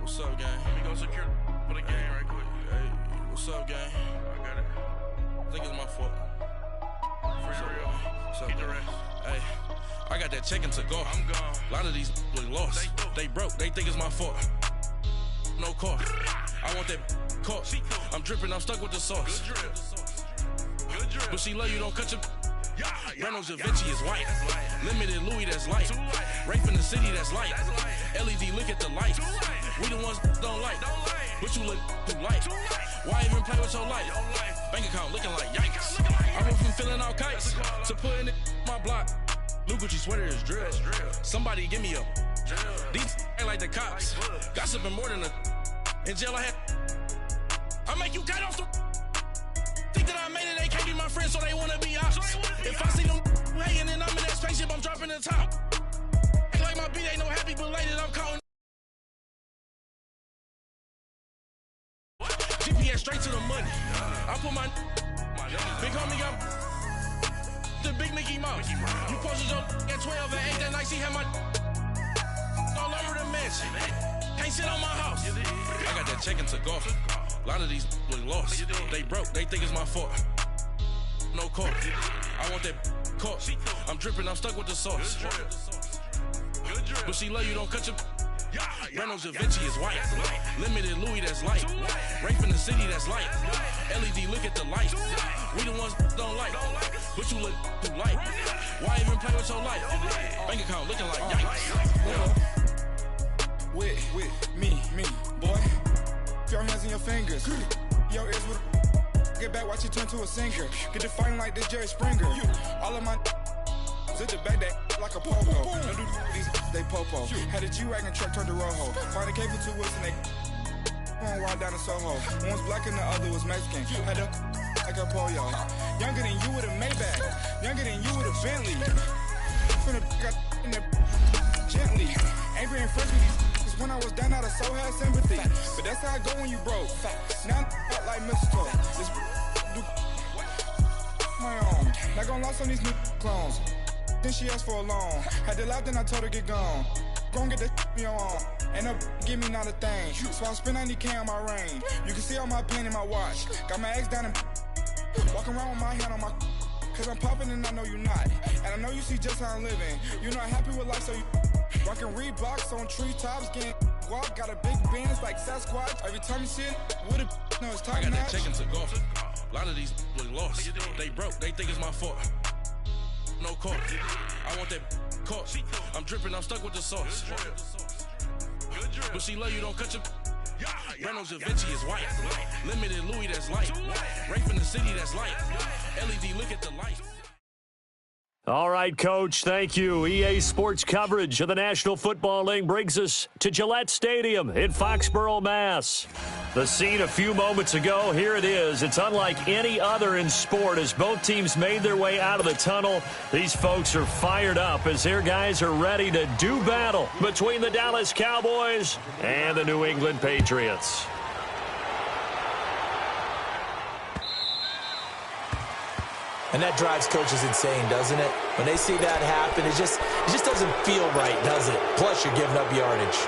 What's up, gang? Let me go secure for the game right quick. Hey, what's up, gang? I got it. I think it's my fault. For real. What's up, Get the gang? rest. Hey, I got that check-in to go. I'm gone. A lot of these look lost. They broke. They think it's my fault. No car. I want that caught. I'm dripping. I'm stuck with the sauce. Good drip. Good drip. But she love you. Don't cut your. Yeah, Reynolds Da Vinci is white. That's light. Limited Louis, that's light. Too light. Rape in the city, that's light. That's light. LED, look at the lights. Too light. We the ones don't like. Don't like. But you look too light. Too light. Why even play with your life? Your life. Bank account looking like yikes. I went from filling out kites to putting it in my block. New Gucci sweater is drill. Somebody give me a. These ain't like the cops. Gossiping more than a. In jail I had. I make you cut off the. Think that I made it, they can't be my friends, so they wanna be ops. If I see them hating and I'm in that spaceship, I'm dropping the top. Act like my beat ain't no happy belated, I'm counting. GPS straight to the money. I put my big homie got the big Mickey Mouse. You posted your at 12 and 8 that night, she had my all over the mansion. Can't sit on my house. I got that check-in to golf. A lot of these look lost. They broke. They think it's my fault. No car. I want that caught. I'm dripping. I'm stuck with the sauce. But she love you. Don't cut your. Reynolds Da Vinci is white. Limited Louis, that's light. Rape in the city, that's light. LED, look at the lights. We the ones don't like. But you look too light. Why even play with your life? Bank account looking like yikes. With me, boy. Your hands in your fingers. Your ears with get back, watch you turn to a singer. Get to fighting like this Jerry Springer. All of my zip the back that like a pogo. Don't do these they popo. Had a G-Wagon truck turned to Rojo. Find a cable 2 wheels and they going wild down in Soho. One was black and the other was Mexican. Had a like a pollo. Younger than you with a Maybach. Younger than you with a Bentley. From the got in the gently. Angry and fresh with these. When I was down out of so had sympathy. But that's how I go when you broke. Now I'm out like mistletoe. This do my own. Not gonna lost on these new clones. Then she asked for a loan. Had to laugh, then I told her get gone. Gon' get that me on. Ain't no give me not a thing. So I spend 90K on my range. You can see all my pen in my watch. Got my ex down and walking around with my hand on my. Cause I'm popping and I know you not. And I know you see just how I'm living. You're not happy with life, so you rockin' Reeboks on treetops, getting guap. Got a big Benz like Sasquatch. Every time you see it, with a no, it's top I got notch. that check-in to golf. A lot of these look lost. They broke. They think it's my fault. No car. I want that caught. I'm dripping. I'm stuck with the sauce. But she love you. Don't cut your. Reynolds Da Vinci is white. Limited Louis, that's light. Rape in the city, that's light. LED, look at the lights. All right, Coach, thank you. EA Sports coverage of the National Football League brings us to Gillette Stadium in Foxborough, Mass. The scene a few moments ago, here it is. It's unlike any other in sport as both teams made their way out of the tunnel. These folks are fired up as their guys are ready to do battle between the Dallas Cowboys and the New England Patriots. And that drives coaches insane, doesn't it? When they see that happen, it just doesn't feel right, does it? Plus, you're giving up yardage.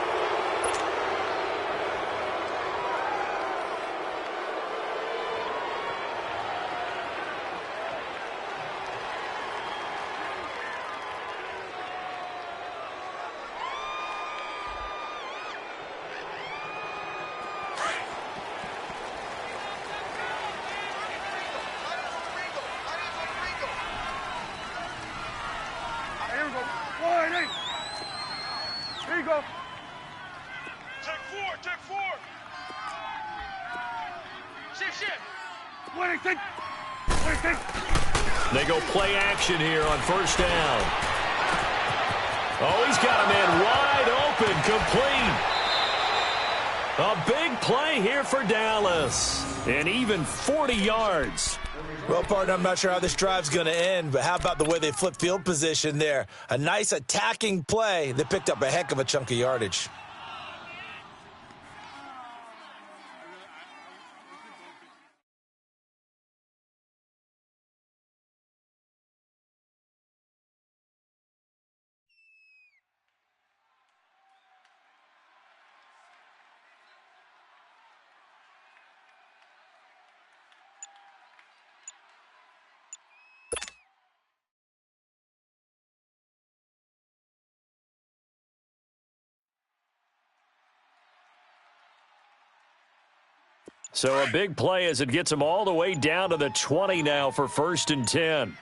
Here you go. Check four. Shift. What do you think? They go play action here on first down. Oh, he's got a man wide open, complete. A big play here for Dallas. And even 40 yards. Well, partner, I'm not sure how this drive's going to end, but how about the way they flip field position there? A nice attacking play that picked up a heck of a chunk of yardage. So a big play as it gets them all the way down to the 20 now for 1st and 10.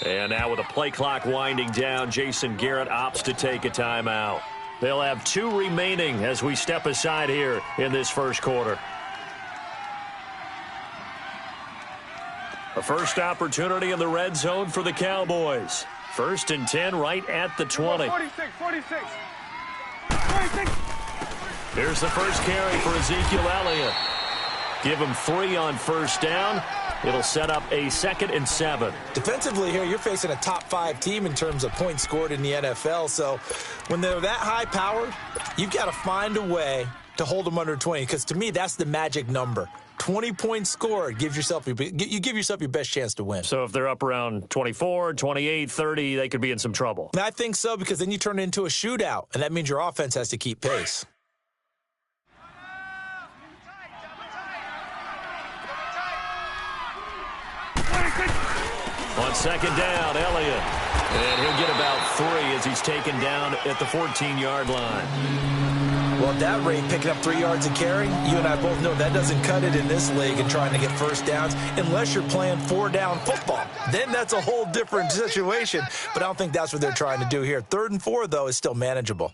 And now with the play clock winding down, Jason Garrett opts to take a timeout. They'll have 2 remaining as we step aside here in this first quarter. A first opportunity in the red zone for the Cowboys. 1st and 10 right at the 20. 46. Here's the first carry for Ezekiel Elliott. Give him 3 on 1st down. It'll set up a 2nd and 7. Defensively here, you're facing a top 5 team in terms of points scored in the NFL. So when they're that high powered, you've got to find a way to hold them under 20. Because to me, that's the magic number. 20 points scored gives yourself you give yourself your best chance to win. So if they're up around 24, 28, 30, they could be in some trouble. And I think so, because then you turn it into a shootout, and that means your offense has to keep pace. On 2nd down, Elliott. And he'll get about 3 as he's taken down at the 14-yard line. Well, at that rate, picking up 3 yards a carry, you and I both know that doesn't cut it in this league and trying to get first downs unless you're playing 4-down football. Then that's a whole different situation. But I don't think that's what they're trying to do here. 3rd and 4, though, is still manageable.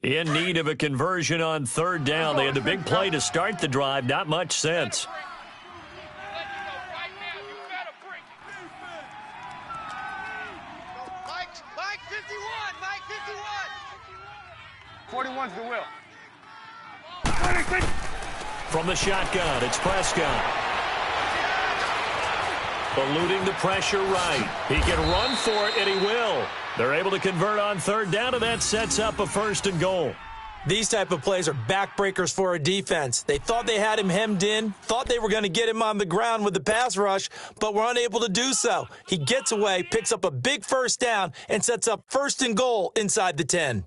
In need of a conversion on 3rd down. They had the big play to start the drive. Not much sense. Mike 51. 41's the will. From the shotgun, it's Prescott. Eluding the pressure right. He can run for it, and he will. They're able to convert on 3rd down, and that sets up a 1st and goal. These type of plays are backbreakers for a defense. They thought they had him hemmed in, thought they were going to get him on the ground with the pass rush, but were unable to do so. He gets away, picks up a big 1st down, and sets up 1st and goal inside the 10.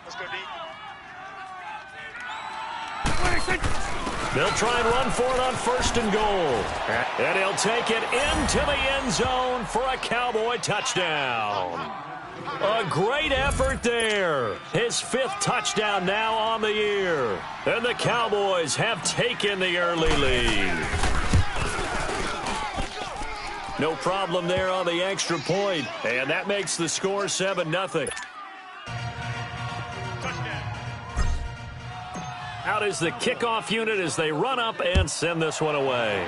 Let's go, D. They'll try and run for it on 1st and goal. And he'll take it into the end zone for a Cowboy touchdown. A great effort there. His 5th touchdown now on the year. And the Cowboys have taken the early lead. No problem there on the extra point. And that makes the score 7-0. Out is the kickoff unit as they run up and send this one away.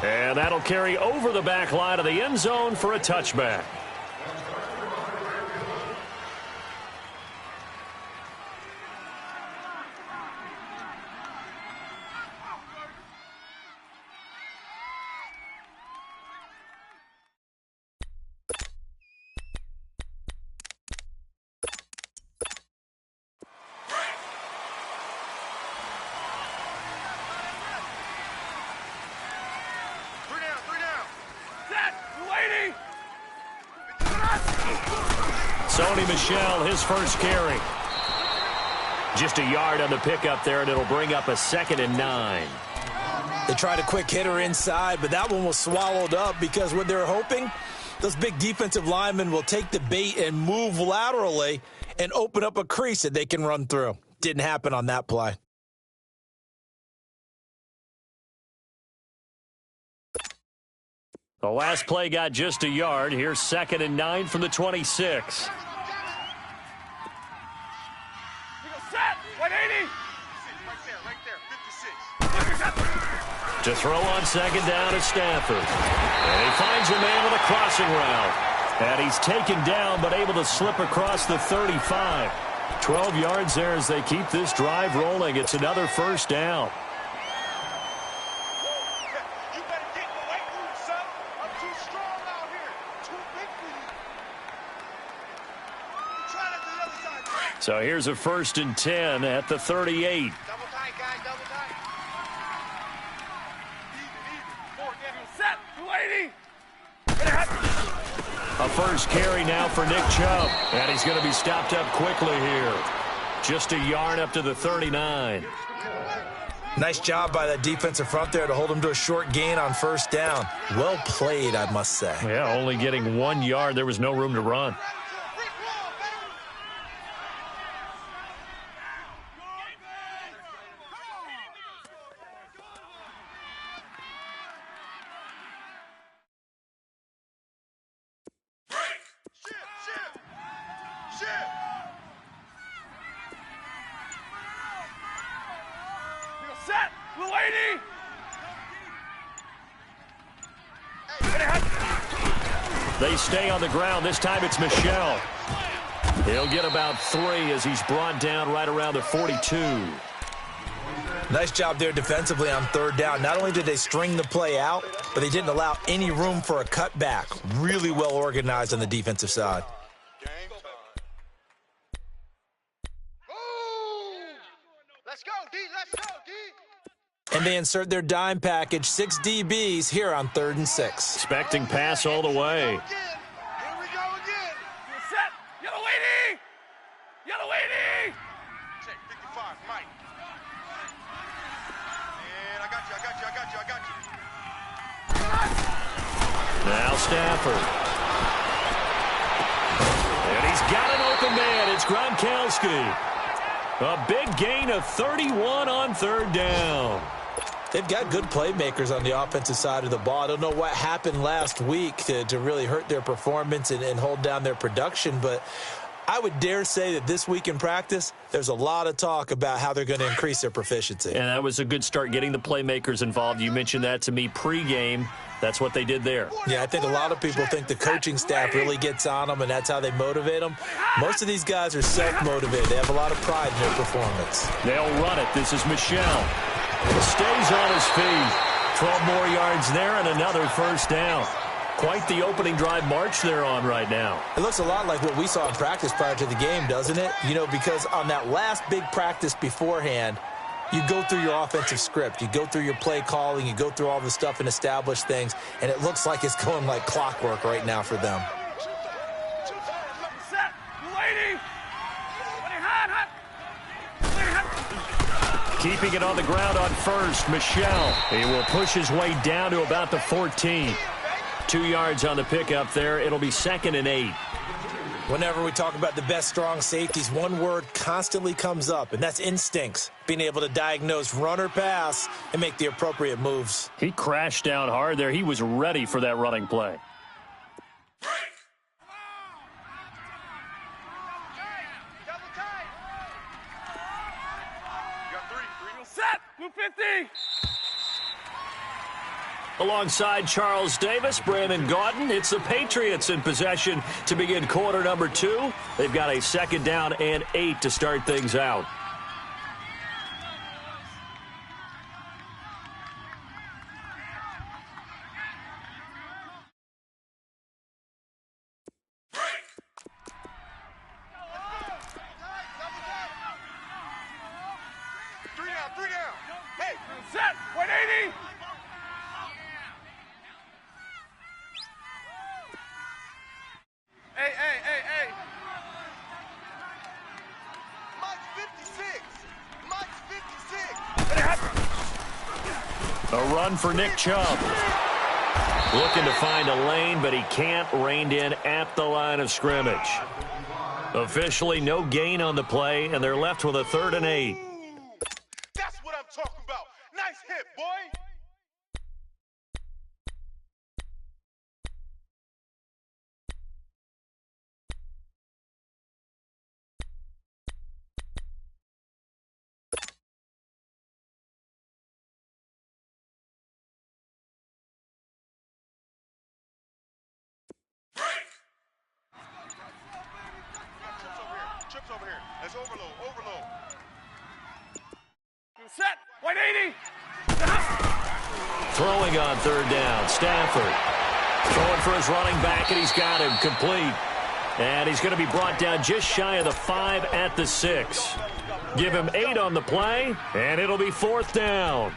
And that'll carry over the back line of the end zone for a touchback. Sony Michel, his first carry. Just a yard on the pickup there, and it'll bring up a 2nd and 9. They tried a quick hitter inside, but that one was swallowed up because what they're hoping, those big defensive linemen will take the bait and move laterally and open up a crease that they can run through. Didn't happen on that play. The last play got just a yard. Here's 2nd and 9 from the 26. To throw on 2nd down is Stafford. And he finds a man with a crossing route. And he's taken down but able to slip across the 35. 12 yards there as they keep this drive rolling. It's another 1st down. You better get in the weight room, son. I'm too strong out here. Too big for you. Try that to the other side. So here's a 1st and 10 at the 38. Double tight, guys. Double tight. Even. Forward, get him set. 280. A first carry now for Nick Chubb. And he's going to be stopped up quickly here. Just a yard up to the 39. Nice job by that defensive front there to hold him to a short gain on first down. Well played, I must say. Yeah, only getting 1 yard. There was no room to run. They stay on the ground. This time it's Michel. He'll get about 3 as he's brought down right around the 42. Nice job there defensively on third down. Not only did they string the play out, but they didn't allow any room for a cutback. Really well organized on the defensive side. Let's go, D. Let's go, D. And they insert their dime package, 6 DBs here on 3rd and 6. Expecting pass all the way. Here we go again. Set. Yellow lady. Yellow lady. Check 55, Mike. And I got you. Now Stafford. And he's got an open man. It's Gronkowski. A big gain of 31 on 3rd down. They've got good playmakers on the offensive side of the ball. I don't know what happened last week to really hurt their performance and hold down their production, but I would dare say that this week in practice, there's a lot of talk about how they're going to increase their proficiency. And that was a good start getting the playmakers involved. You mentioned that to me pregame. That's what they did there. Yeah, I think a lot of people think the coaching staff really gets on them, and that's how they motivate them. Most of these guys are self-motivated. They have a lot of pride in their performance. They'll run it. This is Michel. Stays on his feet. 12 more yards there and another first down. Quite the opening drive march they're on right now. It looks a lot like what we saw in practice prior to the game, doesn't it? You know, because on that last big practice beforehand, you go through your offensive script. You go through your play calling. You go through all the stuff and establish things. And it looks like it's going like clockwork right now for them. Set. Lady. Keeping it on the ground on first, Michel. He will push his way down to about the 14. 2 yards on the pickup there. It'll be 2nd and 8. Whenever we talk about the best strong safeties, one word constantly comes up, and that's instincts. Being able to diagnose run or pass and make the appropriate moves. He crashed down hard there. He was ready for that running play. Set. Blue 50. Alongside Charles Davis, Brandon Gaudin, it's the Patriots in possession to begin quarter number 2. They've got a 2nd down and 8 to start things out. Three down. Hey. Set. 180. Hey. Mike's 56. A run for Nick Chubb. Looking to find a lane, but he can't. Reined in at the line of scrimmage. Officially no gain on the play, and they're left with a 3rd and 8. That's what I'm talking about. Nice hit, boy. Trips over here. Let's overload. Set. 180. Throwing on 3rd down, Stafford. Throwing for his running back, and he's got him complete. And he's going to be brought down just shy of the 5 at the 6. Give him 8 on the play, and it'll be 4th down.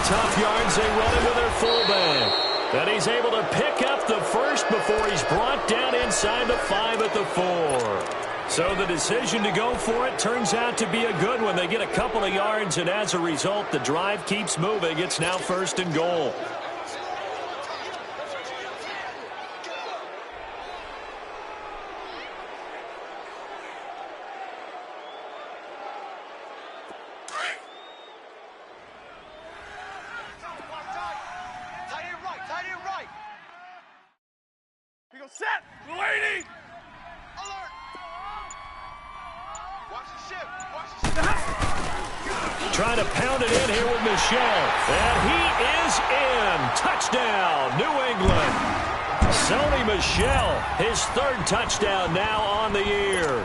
tough yards, they run into their fullback. And he's able to pick up the first before he's brought down inside the 5 at the 4. So the decision to go for it turns out to be a good one. They get a couple of yards, and as a result, the drive keeps moving. It's now 1st and goal. Set! Lady! Alert! Watch the ship! Watch the ship! Trying to pound it in here with Michelle. And he is in. Touchdown, New England. Sony Michel, his 3rd touchdown now on the year.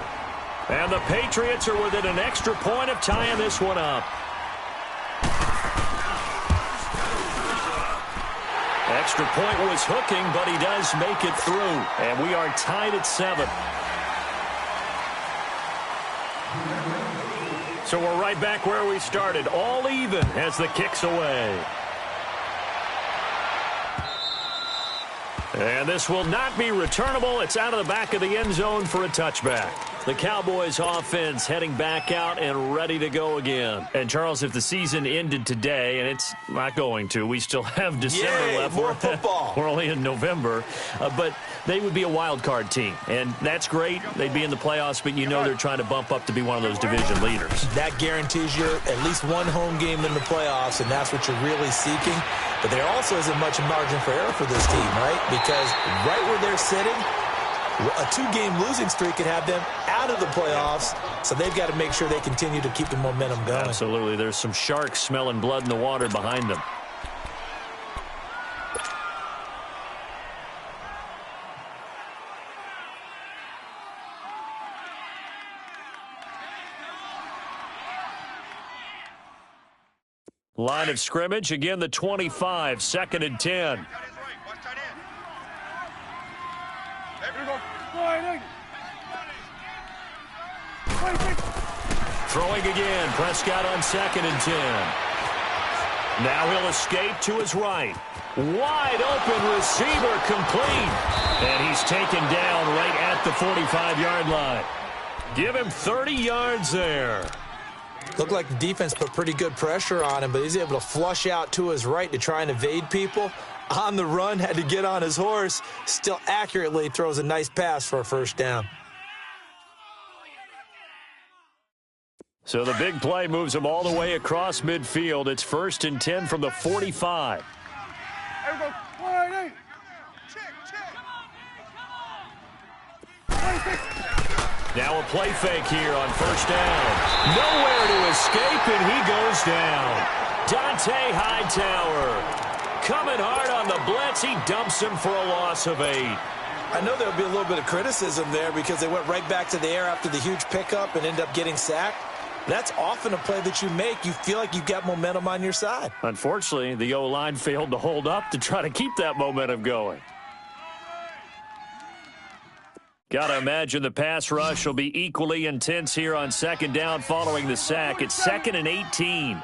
And the Patriots are within an extra point of tying this one up. Extra point was hooking, but he does make it through. And we are tied at 7. So we're right back where we started. All even as the kick's away. And this will not be returnable. It's out of the back of the end zone for a touchback. The Cowboys offense heading back out and ready to go again. And, Charles, if the season ended today, and it's not going to, we still have December left. More football. We're only in November. But they would be a wild card team. And that's great. They'd be in the playoffs, but you know they're trying to bump up to be one of those division leaders. That guarantees you at least one home game in the playoffs, and that's what you're really seeking. But there also isn't much margin for error for this team, right? Because right where they're sitting, a 2-game losing streak could have them out of the playoffs, so they've got to make sure they continue to keep the momentum going. Absolutely. There's some sharks smelling blood in the water behind them. Line of scrimmage, again the 25, 2nd and 10. Throwing again, Prescott on 2nd and 10. Now he'll escape to his right. Wide open receiver complete. And he's taken down right at the 45-yard line. Give him 30 yards there. Looked like the defense put pretty good pressure on him, but he's able to flush out to his right to try and evade people. On the run, had to get on his horse. Still accurately throws a nice pass for a 1st down. So the big play moves him all the way across midfield. It's 1st and 10 from the 45. Now a play fake here on 1st down. Nowhere to escape, and he goes down. Dante Hightower coming hard on the blitz. He dumps him for a loss of 8. I know there'll be a little bit of criticism there because they went right back to the air after the huge pickup and ended up getting sacked. That's often a play that you make. You feel like you've got momentum on your side. Unfortunately, the O-line failed to hold up to try to keep that momentum going. Got to imagine the pass rush will be equally intense here on 2nd down following the sack. It's 2nd and 18.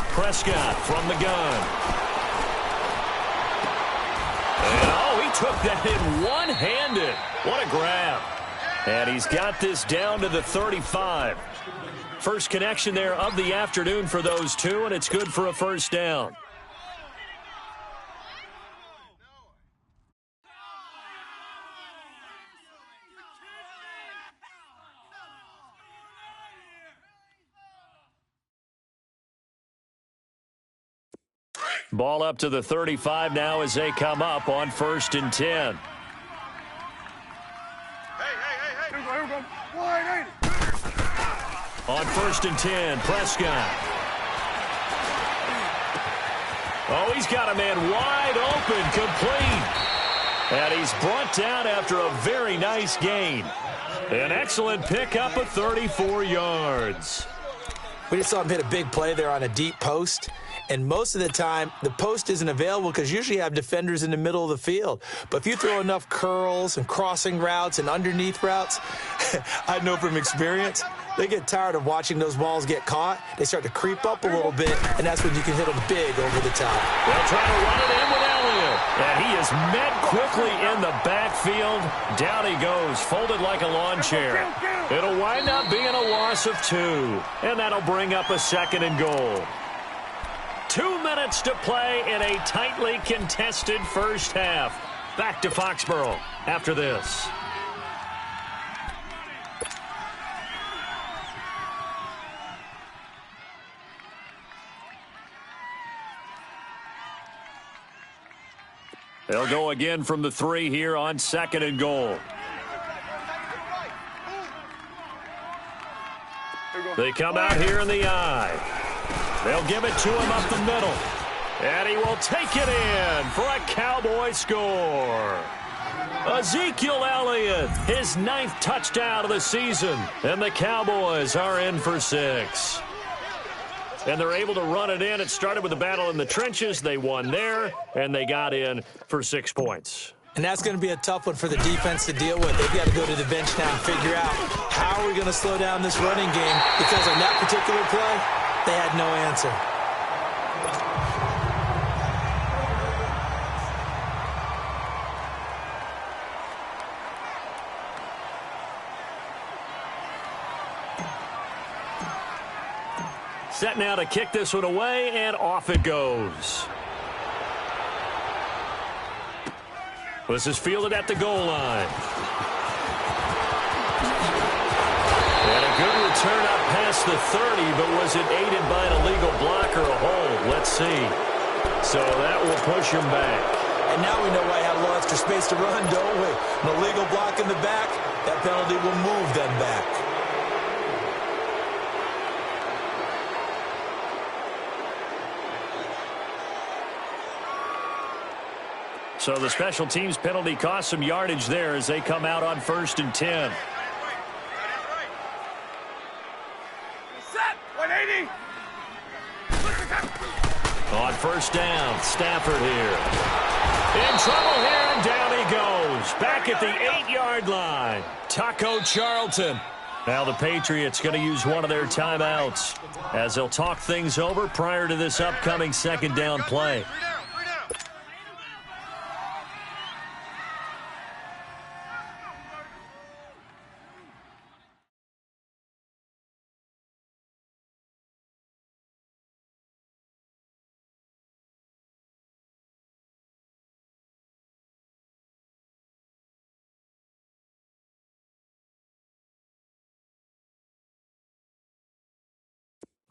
Prescott from the gun. And, oh, he took that in one-handed. What a grab. And he's got this down to the 35. First connection there of the afternoon for those two, and it's good for a 1st down. Ball up to the 35 now as they come up on 1st and 10. On 1st and 10, Prescott. Oh, he's got a man wide open, complete. And he's brought down after a very nice gain. An excellent pickup of 34 yards. We just saw him hit a big play there on a deep post. And most of the time, the post isn't available because usually you have defenders in the middle of the field. But if you throw enough curls and crossing routes and underneath routes, I know from experience, they get tired of watching those balls get caught. They start to creep up a little bit, and that's when you can hit them big over the top. They'll try to run it in with Elliott. And he is met quickly in the backfield. Down he goes, folded like a lawn chair. It'll wind up being a loss of 2. And that'll bring up a 2nd and goal. 2 minutes to play in a tightly contested first half. Back to Foxborough after this. They'll go again from the 3 here on 2nd and goal. They come out here in the eye. They'll give it to him up the middle. And he will take it in for a Cowboy score. Ezekiel Elliott, his 9th touchdown of the season. And the Cowboys are in for 6. And they're able to run it in. It started with a battle in the trenches. They won there, and they got in for 6 points. And that's going to be a tough one for the defense to deal with. They've got to go to the bench now and figure out how are we going to slow down this running game, because on that particular play, they had no answer. Set now to kick this one away, and off it goes. This is fielded at the goal line. And a good return up past the 30, but was it aided by an illegal block or a hold? Let's see. So that will push him back. And now we know why he had a little extra space to run, don't we? An illegal block in the back, that penalty will move them back. So the special teams penalty cost some yardage there as they come out on 1st and 10. Set. 180. On 1st down, Stafford here. In trouble here, and down he goes. Back at the 8-yard line. Taco Charlton. Now the Patriots going to use one of their timeouts as they'll talk things over prior to this upcoming 2nd down play.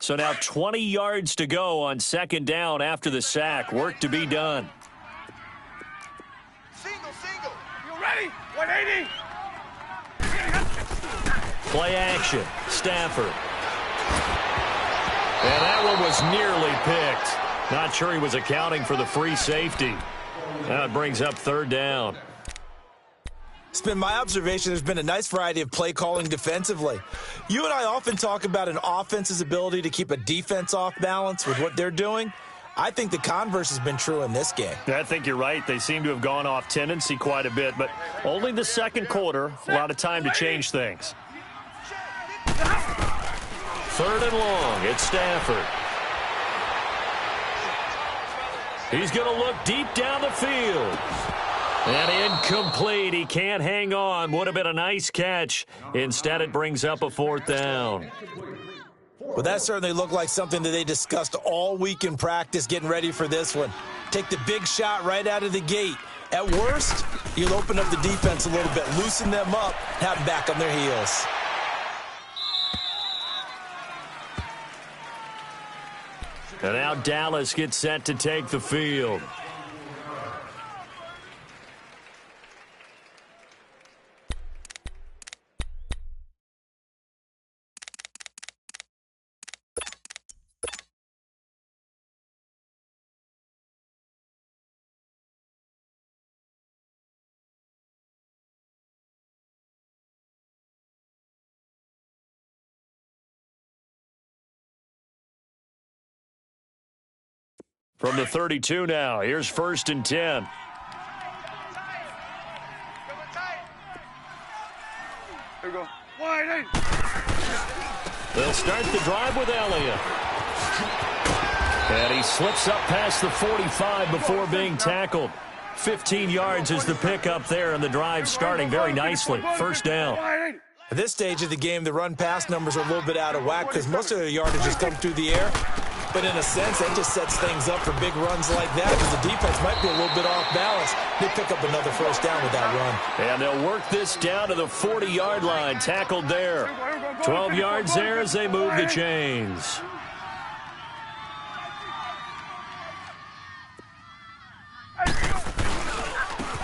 So now 20 yards to go on 2nd down after the sack. Work to be done. Single. You ready? 180. Play action. Stafford. And that one was nearly picked. Not sure he was accounting for the free safety. Now it brings up 3rd down. It's been my observation there's been a nice variety of play calling defensively. You and I often talk about an offense's ability to keep a defense off balance with what they're doing. I think the converse has been true in this game. I think you're right. They seem to have gone off tendency quite a bit, but only the 2nd quarter, a lot of time to change things. 3rd and long, it's Stafford. He's going to look deep down the field. And incomplete. He can't hang on. Would have been a nice catch. Instead, it brings up a 4th down. Well, that certainly looked like something that they discussed all week in practice getting ready for this one. Take the big shot right out of the gate. At worst, you'll open up the defense a little bit, loosen them up, have them back on their heels. And now Dallas gets set to take the field. From the 32 now, here's 1st and 10. Here we go. Wide. They'll start the drive with Elliott. And he slips up past the 45 before being tackled. 15 yards is the pickup there, and the drive starting very nicely. 1st down. At this stage of the game, the run-pass numbers are a little bit out of whack because most of their yardage has come through the air. But in a sense, that just sets things up for big runs like that because the defense might be a little bit off balance. They pick up another 1st down with that run. And they'll work this down to the 40-yard line, tackled there. 12 yards there as they move the chains.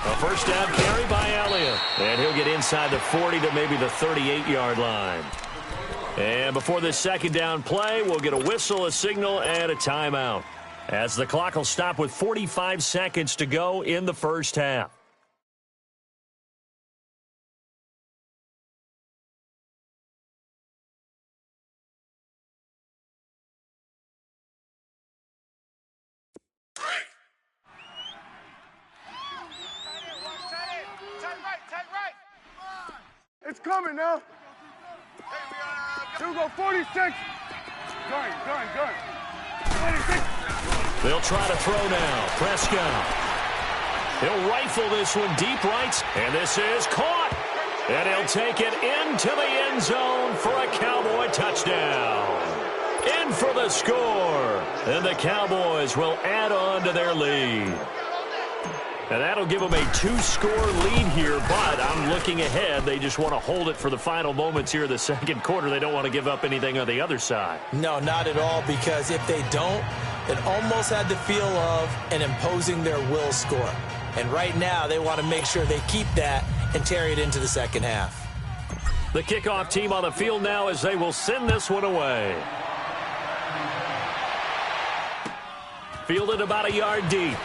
A 1st down carry by Elliott. And he'll get inside the 40 to maybe the 38-yard line. And before this 2nd down play, we'll get a whistle, a signal, and a timeout, as the clock will stop with 45 seconds to go in the 1st half. It's coming now. Here we go, 46. Gun. 46. They'll try to throw now. Prescott. He'll rifle this one deep right, and this is caught. And he'll take it into the end zone for a Cowboy touchdown. In for the score. And the Cowboys will add on to their lead. And that'll give them a 2-score lead here, but I'm looking ahead. They just want to hold it for the final moments here in the 2nd quarter. They don't want to give up anything on the other side. No, not at all, because if they don't, it almost had the feel of an imposing their will score. And right now, they want to make sure they keep that and carry it into the 2nd half. The kickoff team on the field now as they will send this one away. Fielded about a yard deep.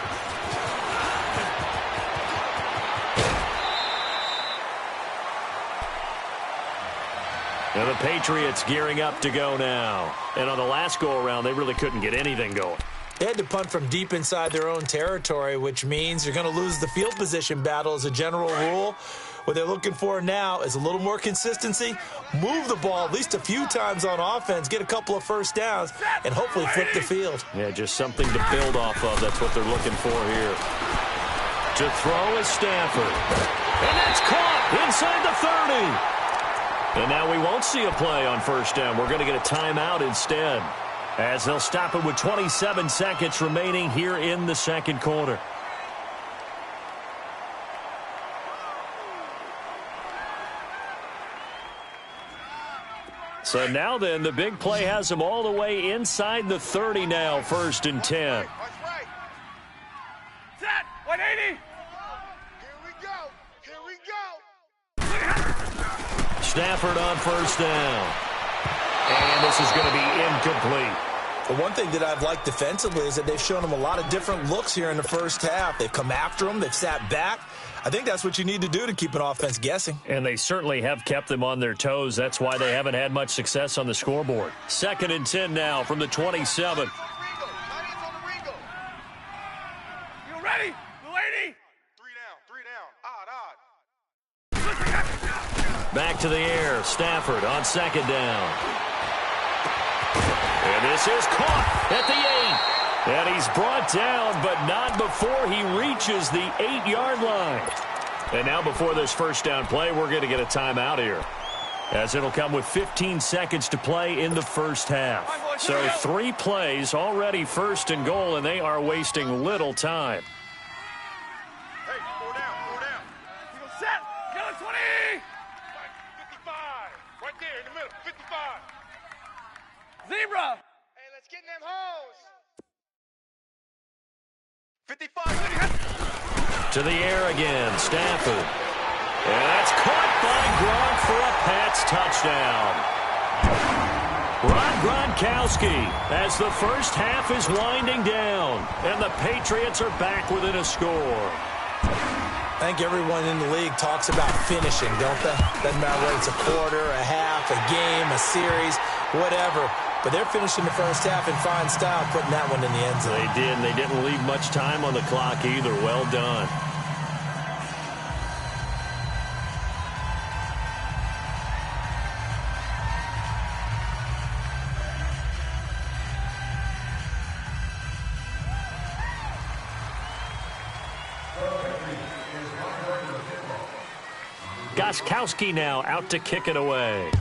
And the Patriots gearing up to go now. And on the last go-around, they really couldn't get anything going. They had to punt from deep inside their own territory, which means you're going to lose the field position battle as a general rule. What they're looking for now is a little more consistency, move the ball at least a few times on offense, get a couple of 1st downs, and hopefully flip the field. Yeah, just something to build off of. That's what they're looking for here. To throw is Stafford. And that's caught inside the 30. And now we won't see a play on 1st down. We're going to get a timeout instead, as they'll stop it with 27 seconds remaining here in the 2nd quarter. So now then, the big play has them all the way inside the 30 now, 1st and 10. Set, 180. Stafford on 1st down. And this is going to be incomplete. The one thing that I've liked defensively is that they've shown them a lot of different looks here in the 1st half. They've come after them. They've sat back. I think that's what you need to do to keep an offense guessing. And they certainly have kept them on their toes. That's why they haven't had much success on the scoreboard. 2nd and 10 now from the 27. You ready? 280. 3 down. Odd. Back to the air. Stafford on 2nd down. And this is caught at the 8. And he's brought down, but not before he reaches the 8-yard line. And now before this 1st down play, we're going to get a timeout here, as it'll come with 15 seconds to play in the 1st half. So 3 plays already 1st and goal, and they are wasting little time. Hey, 4 down. You go set. Get a 20. 55. Right there in the middle. 55. Zebra. Hey, let's get in them holes. 55. To the air again, Stafford. And that's caught by Gronk for a Pats touchdown. Rob Gronkowski, as the 1st half is winding down, and the Patriots are back within a score. I think everyone in the league talks about finishing, don't they? Doesn't matter whether it's a quarter, a half, a game, a series, whatever. but they're finishing the first half in fine style, putting that one in the end zone. They did, and they didn't leave much time on the clock either. Well done. Gostkowski now out to kick it away.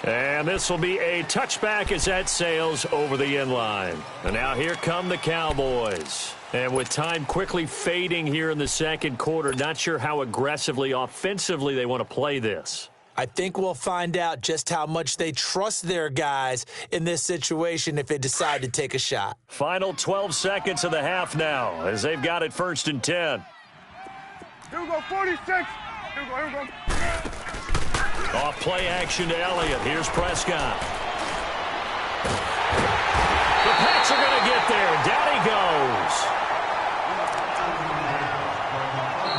And this will be a touchback as that sails over the end line. And now here come the Cowboys. And with time quickly fading here in the second quarter, not sure how aggressively, offensively they want to play this. I think we'll find out just how much they trust their guys in this situation if they decide to take a shot. Final 12 seconds of the half now as they've got it 1st and 10. Here we go, 46. Here we go. Off play action to Elliott. Here's Prescott. The Pats are going to get there. Down he goes.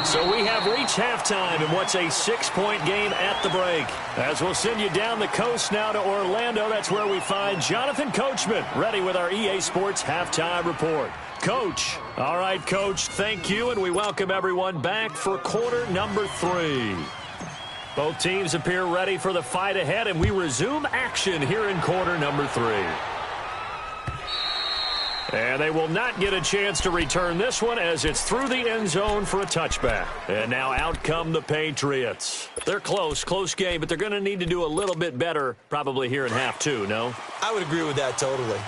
So we have reached halftime in what's a 6-point game at the break. As we'll send you down the coast now to Orlando, that's where we find Jonathan Coachman ready with our EA Sports Halftime Report. Coach. All right, Coach, thank you, and we welcome everyone back for quarter number 3. Both teams appear ready for the fight ahead, and we resume action here in quarter number 3. And they will not get a chance to return this one as it's through the end zone for a touchback. And now out come the Patriots. They're close game, but they're going to need to do a little bit better probably here in half 2, no? I would agree with that totally.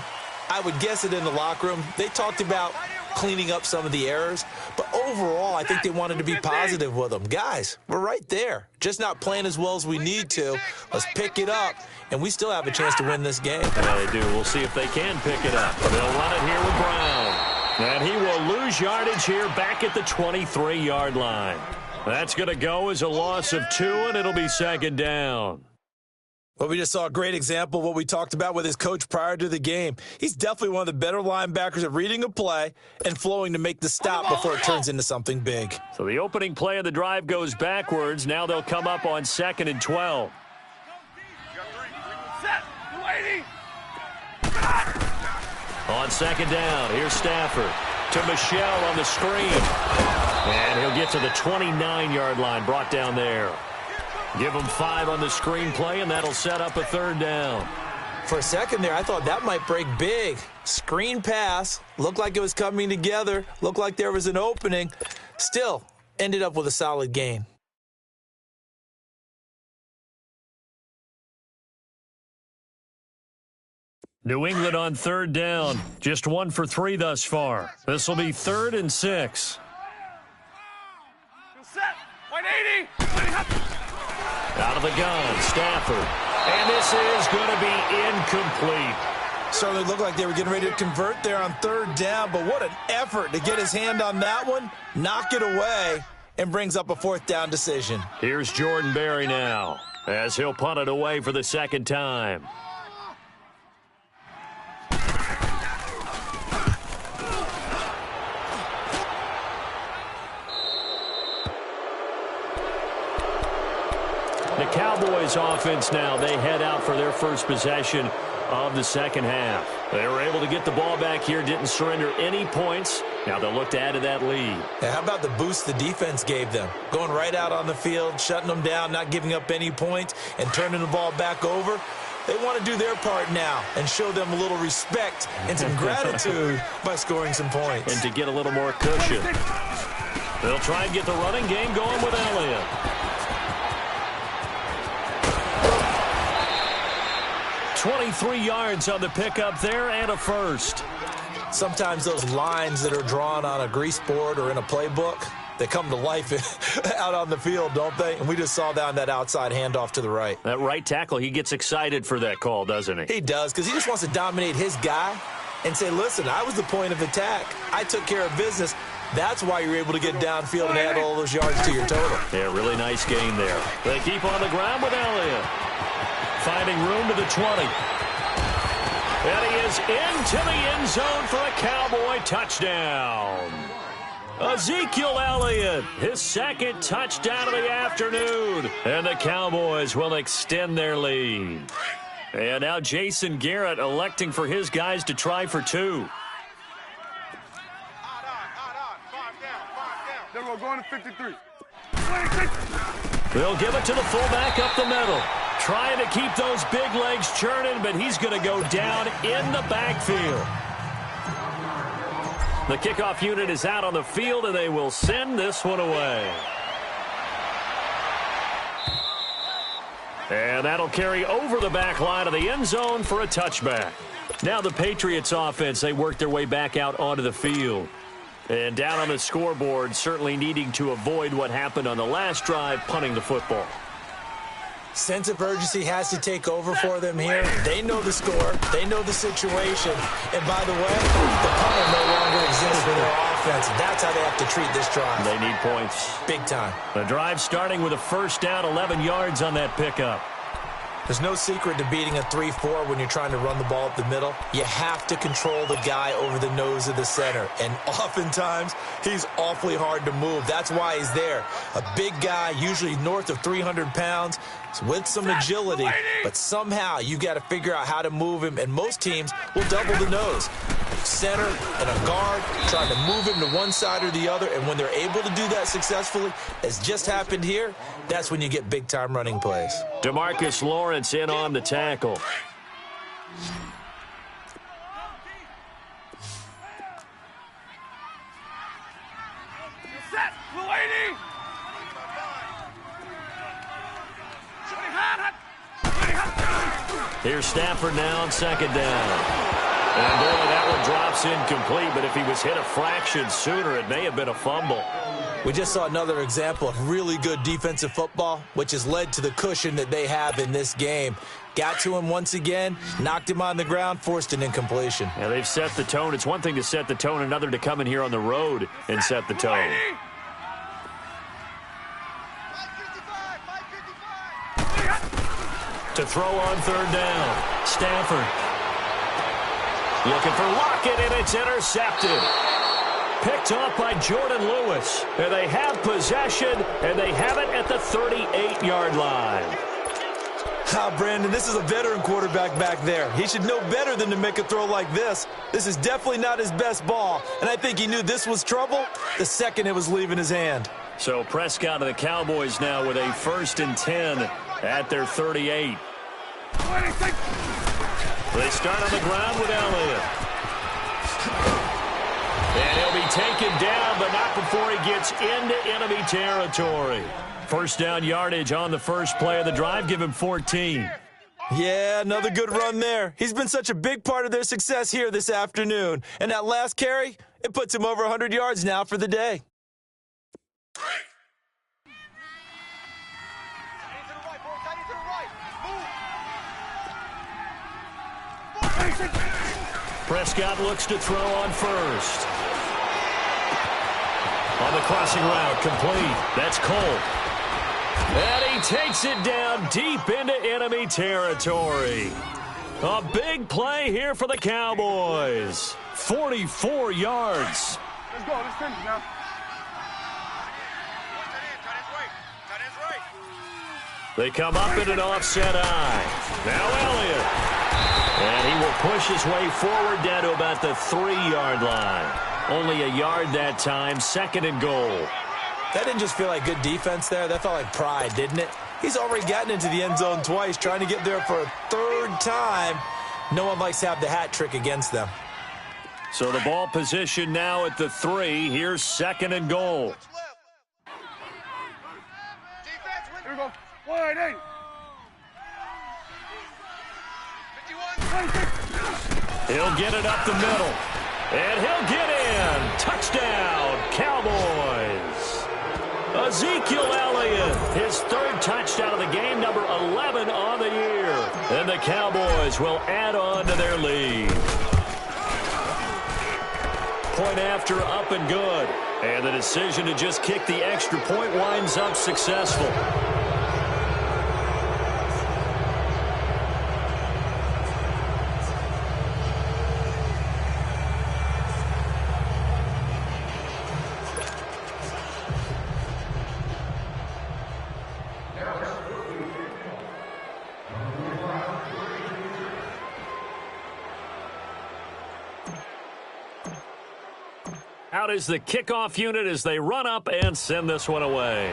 I would guess it in the locker room. They talked about cleaning up some of the errors, but overall, I think they wanted to be positive with them. Guys, we're right there. Just not playing as well as we need to. Let's pick it up, and we still have a chance to win this game. Yeah, they do. We'll see if they can pick it up. They'll run it here with Brown. And he will lose yardage here back at the 23-yard line. That's going to go as a loss of 2, and it'll be 2nd down. Well, we just saw a great example of what we talked about with his coach prior to the game. He's definitely one of the better linebackers at reading a play and flowing to make the stop before it turns into something big. So the opening play of the drive goes backwards. Now they'll come up on 2nd and 12. On 2nd down, here's Stafford to Michelle on the screen. And he'll get to the 29-yard line, brought down there. Give him 5 on the screen play, and that'll set up a 3rd down. For a second there, I thought that might break big. Screen pass, looked like it was coming together, looked like there was an opening. Still, ended up with a solid gain. New England on 3rd down. Just 1 for 3 thus far. This will be 3rd and 6. Set. 180. Out of the gun, Stafford. And this is going to be incomplete. Certainly looked like they were getting ready to convert there on 3rd down, but what an effort to get his hand on that one, knock it away, and brings up a 4th down decision. Here's Jordan Berry now as he'll punt it away for the 2nd time. The Cowboys offense now, they head out for their first possession of the second half. They were able to get the ball back here, didn't surrender any points. Now they'll look to add to that lead. Yeah, how about the boost the defense gave them? Going right out on the field, shutting them down, not giving up any points, and turning the ball back over. They want to do their part now and show them a little respect and some gratitude by scoring some points. And to get a little more cushion. They'll try and get the running game going with Elliott. 23 yards on the pickup there and a first. Sometimes those lines that are drawn on a grease board or in a playbook, they come to life out on the field, don't they? And we just saw down that outside handoff to the right. That right tackle, he gets excited for that call, doesn't he? He does, because he just wants to dominate his guy and say, listen, I was the point of attack. I took care of business. That's why you're able to get downfield and add all those yards to your total. Yeah, really nice gain there. They keep on the ground with Elliott. Finding room to the 20. And he is into the end zone for a Cowboy touchdown. Ezekiel Elliott, his second touchdown of the afternoon. And the Cowboys will extend their lead. And now Jason Garrett electing for his guys to try for two. Then we're going to 53. They'll give it to the fullback up the middle. Trying to keep those big legs churning, but he's going to go down in the backfield. The kickoff unit is out on the field, and they will send this one away. And that'll carry over the back line of the end zone for a touchback. Now the Patriots offense, they work their way back out onto the field. And down on the scoreboard, certainly needing to avoid what happened on the last drive, punting the football. Sense of urgency has to take over for them here. They know the score. They know the situation. And by the way, the punter no longer exists for their offense. That's how they have to treat this drive. They need points. Big time. The drive starting with a first down, 11 yards on that pickup. There's no secret to beating a 3-4 when you're trying to run the ball up the middle. You have to control the guy over the nose of the center. And oftentimes, he's awfully hard to move. That's why he's there. A big guy, usually north of 300 pounds, with some agility. But somehow, you got to figure out how to move him. And most teams will double the nose. Center and a guard trying to move him to one side or the other. And when they're able to do that successfully, as just happened here, that's when you get big-time running plays. DeMarcus Lawrence in on the tackle. Set. Mulaney. Here's Stafford now on second down. And boy, that one drops incomplete, but if he was hit a fraction sooner, it may have been a fumble. We just saw another example of really good defensive football, which has led to the cushion that they have in this game. Got to him once again, knocked him on the ground, forced an incompletion. Yeah, they've set the tone. It's one thing to set the tone, another to come in here on the road and set the tone. To throw on third down, Stafford. Looking for Lockett, and it's intercepted. Picked off by Jordan Lewis. And they have possession, and they have it at the 38-yard line. Brandon, this is a veteran quarterback back there. He should know better than to make a throw like this. This is definitely not his best ball, and I think he knew this was trouble the second it was leaving his hand. So Prescott of the Cowboys now with a 1st and 10 at their 38. They start on the ground with Elliott. And he'll be taken down, but not before he gets into enemy territory. First down yardage on the first play of the drive. Give him 14. Yeah, another good run there. He's been such a big part of their success here this afternoon. And that last carry, it puts him over 100 yards now for the day. Prescott looks to throw on first. On the crossing route, complete. That's Cole. And he takes it down deep into enemy territory. A big play here for the Cowboys. 44 yards. Let's go. Let's finish now. They come up in an offset eye. Now Elliott. And he will push his way forward down to about the 3-yard line. Only a yard that time, 2nd and goal. That didn't just feel like good defense there. That felt like pride, didn't it? He's already gotten into the end zone twice, trying to get there for a 3rd time. No one likes to have the hat trick against them. So the ball position now at the 3. Here's 2nd and goal. Here we go. 180. He'll get it up the middle. And he'll get in. Touchdown, Cowboys. Ezekiel Elliott, his 3rd touchdown of the game, number 11 on the year. And the Cowboys will add on to their lead. Point after, up and good. And the decision to just kick the extra point winds up successful. out is the kickoff unit as they run up and send this one away.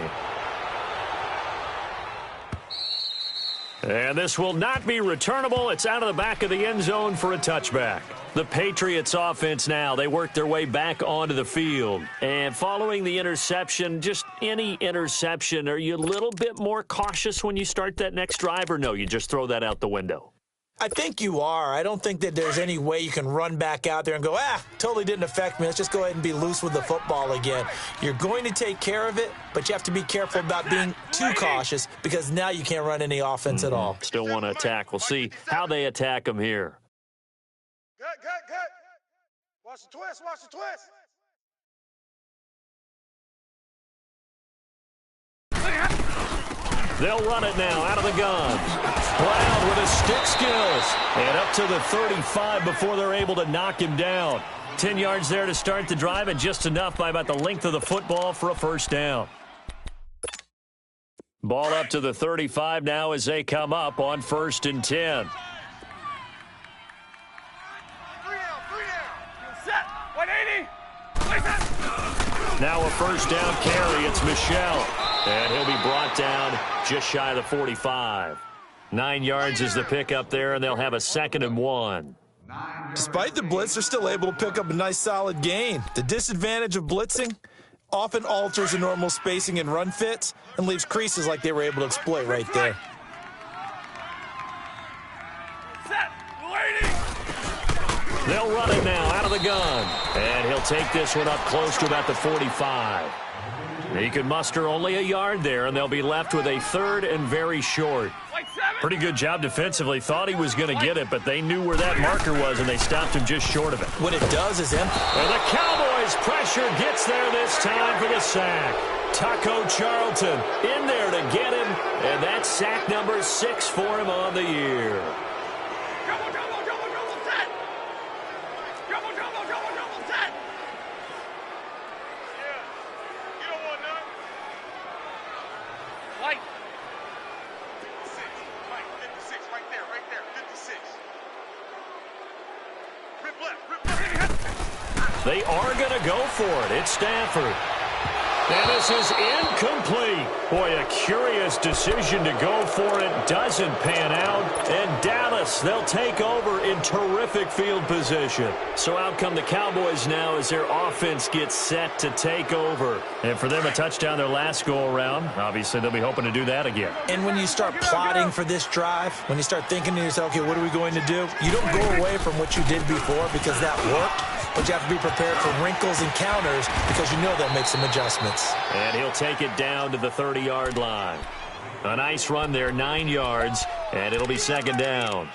And this will not be returnable. It's out of the back of the end zone for a touchback. The Patriots offense now, they work their way back onto the field. And following the interception, just any interception, are you a little bit more cautious when you start that next drive, or no, you just throw that out the window? I think you are. I don't think that there's any way you can run back out there and go, totally didn't affect me. Let's just go ahead and be loose with the football again. You're going to take care of it, but you have to be careful about being too cautious because now you can't run any offense at all. Still want to attack. We'll see how they attack them here. Good. Watch the twist. They'll run it now out of the gun. Brown with his stick skills. And up to the 35 before they're able to knock him down. 10 yards there to start the drive, and just enough by about the length of the football for a first down. Ball up to the 35 now as they come up on 1st and 10. Set. 180. Now a first down carry. It's Michelle. And he'll be brought down just shy of the 45. 9 yards is the pickup there, and they'll have a 2nd and 1. Despite the blitz, they're still able to pick up a nice solid gain. The disadvantage of blitzing often alters the normal spacing and run fits and leaves creases like they were able to exploit right there. Set. 180. They'll run it now out of the gun. And he'll take this one up close to about the 45. He could muster only a yard there, and they'll be left with a 3rd and very short. Pretty good job defensively. Thought he was going to get it, but they knew where that marker was, and they stopped him just short of it. What it does is And the Cowboys' pressure gets there this time for the sack. Taco Charlton in there to get him, and that's sack number 6 for him on the year. They are going to go for it. It's Stafford. And this is incomplete. Boy, a curious decision to go for it. Doesn't pan out. And Dallas, they'll take over in terrific field position. So out come the Cowboys now as their offense gets set to take over. And for them, a touchdown their last go-around. Obviously, they'll be hoping to do that again. And when you start plotting for this drive, when you start thinking to yourself, okay, what are we going to do? You don't go away from what you did before because that worked. But you have to be prepared for wrinkles and counters because you know they'll make some adjustments. And he'll take it down to the 30-yard line. A nice run there, 9 yards, and it'll be 2nd down.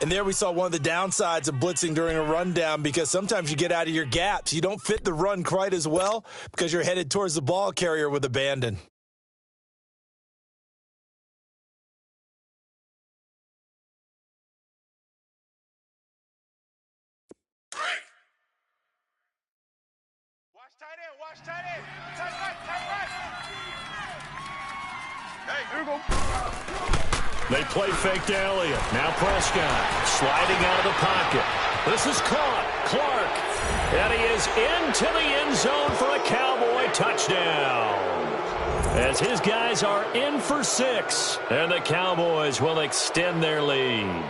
And there we saw one of the downsides of blitzing during a rundown because sometimes you get out of your gaps. You don't fit the run quite as well because you're headed towards the ball carrier with abandon. Watch tight end. Tight right. Hey, here we go. They play fake to Elliott. Now Prescott sliding out of the pocket. This is caught. Clark. And he is into the end zone for a Cowboy touchdown. As his guys are in for 6. And the Cowboys will extend their lead.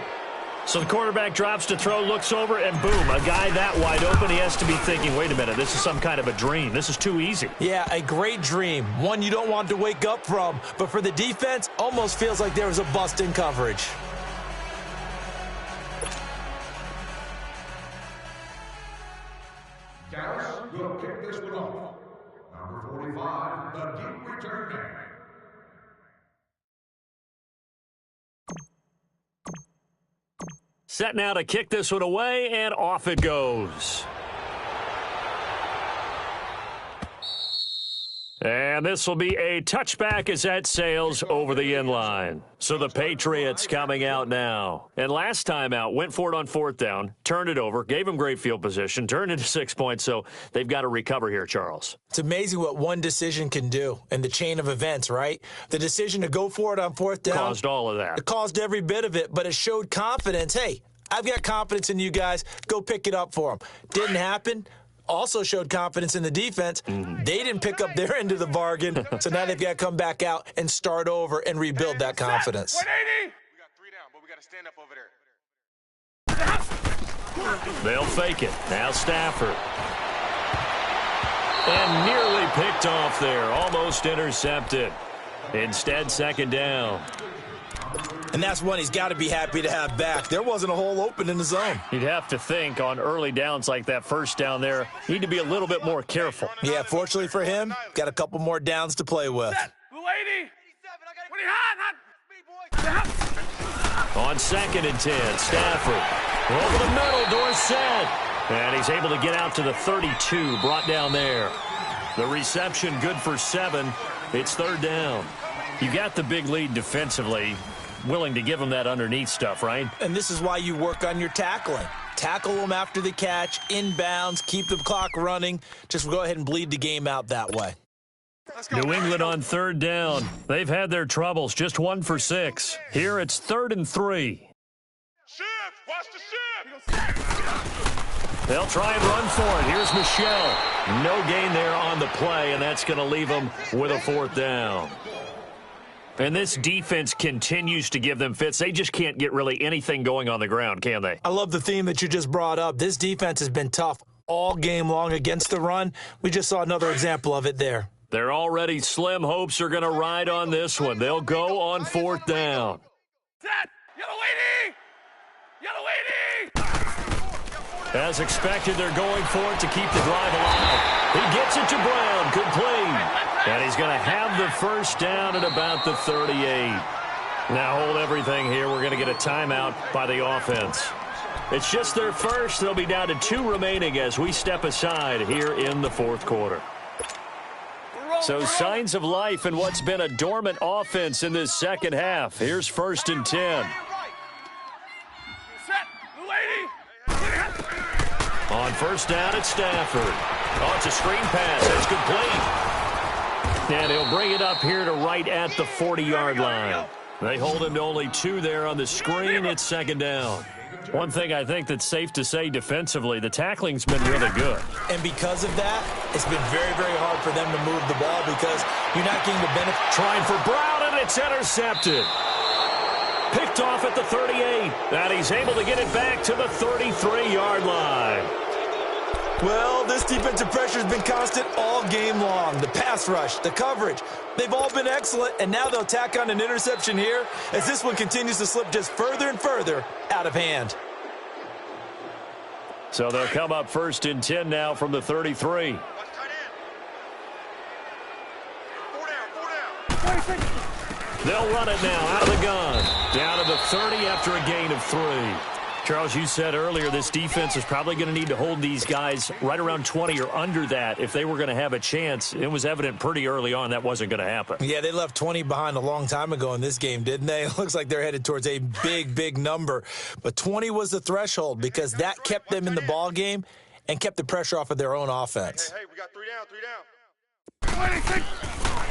So the quarterback drops to throw, looks over, and boom, a guy that wide open, he has to be thinking, wait a minute, this is some kind of a dream. This is too easy. Yeah, a great dream. One you don't want to wake up from. But for the defense, almost feels like there was a bust in coverage. Dallas will kick this one off. Number 45, the deep return man. Set now to kick this one away, and off it goes. And this will be a touchback as that sails over the end line. So the Patriots coming out now. And last time out, went for it on 4th down, turned it over, gave them great field position, turned into 6 points. So they've got to recover here, Charles. It's amazing what one decision can do in the chain of events, right? The decision to go for it on 4th down. Caused all of that. It caused every bit of it, but it showed confidence. Hey, I've got confidence in you guys. Go pick it up for them. Didn't happen. also showed confidence in the defense. They didn't pick up their end of the bargain, so now they've got to come back out and start over and rebuild that confidence. 180. We got 3 down, but we got to stand up over there. They'll fake it. Now Stafford. And nearly picked off there. Almost intercepted. Instead, second down. And that's one he's got to be happy to have back. There wasn't a hole open in the zone. You'd have to think on early downs like that first down there, you need to be a little bit more careful. Yeah, fortunately for him, got a couple more downs to play with. 280. Hot. On 2nd and 10, Stafford. Over the middle, Dorsett. And he's able to get out to the 32, brought down there. The reception good for 7. It's 3rd down. You got the big lead defensively. Willing to give them that underneath stuff, right? And this is why you work on your tackling. Tackle them after the catch, inbounds, keep the clock running. Just go ahead and bleed the game out that way. New England on 3rd down. They've had their troubles, just 1 for 6. Here it's 3rd and 3. Shift! Watch the shift! They'll try and run for it. Here's Michelle. No gain there on the play, and that's going to leave them with a 4th down. And this defense continues to give them fits. They just can't get really anything going on the ground, can they? I love the theme that you just brought up. This defense has been tough all game long against the run. We just saw another example of it there. They're already slim hopes are going to ride on this one. They'll go on 4th down. Set! Yellow 80! As expected, they're going for it to keep the drive alive. He gets it to Brown, complete. And he's going to have the 1st down at about the 38. Now hold everything here. We're going to get a timeout by the offense. It's just their first. They'll be down to 2 remaining as we step aside here in the 4th quarter. So signs of life in what's been a dormant offense in this second half. Here's 1st and 10. On 1st down, it's Stafford. Oh, it's a screen pass. It's complete. And he'll bring it up here to right at the 40-yard line. They hold him to only 2 there on the screen. It's 2nd down. One thing I think that's safe to say defensively, the tackling's been really good. And because of that, it's been very, very hard for them to move the ball because you're not getting the benefit. Trying for Brown, and it's intercepted. Picked off at the 38. And he's able to get it back to the 33-yard line. Well, this defensive pressure has been constant all game long. The pass rush, the coverage, they've all been excellent, and now they'll tack on an interception here as this one continues to slip just further and further out of hand. So they'll come up 1st and 10 now from the 33. They'll run it now out of the gun. Down to the 30 after a gain of 3. Charles, you said earlier this defense is probably going to need to hold these guys right around 20 or under that if they were going to have a chance. It was evident pretty early on that wasn't going to happen. Yeah, they left 20 behind a long time ago in this game, didn't they? It looks like they're headed towards a big, big number. But 20 was the threshold because that kept them in the ball game and kept the pressure off of their own offense. Hey, we got 3 down, 3 down.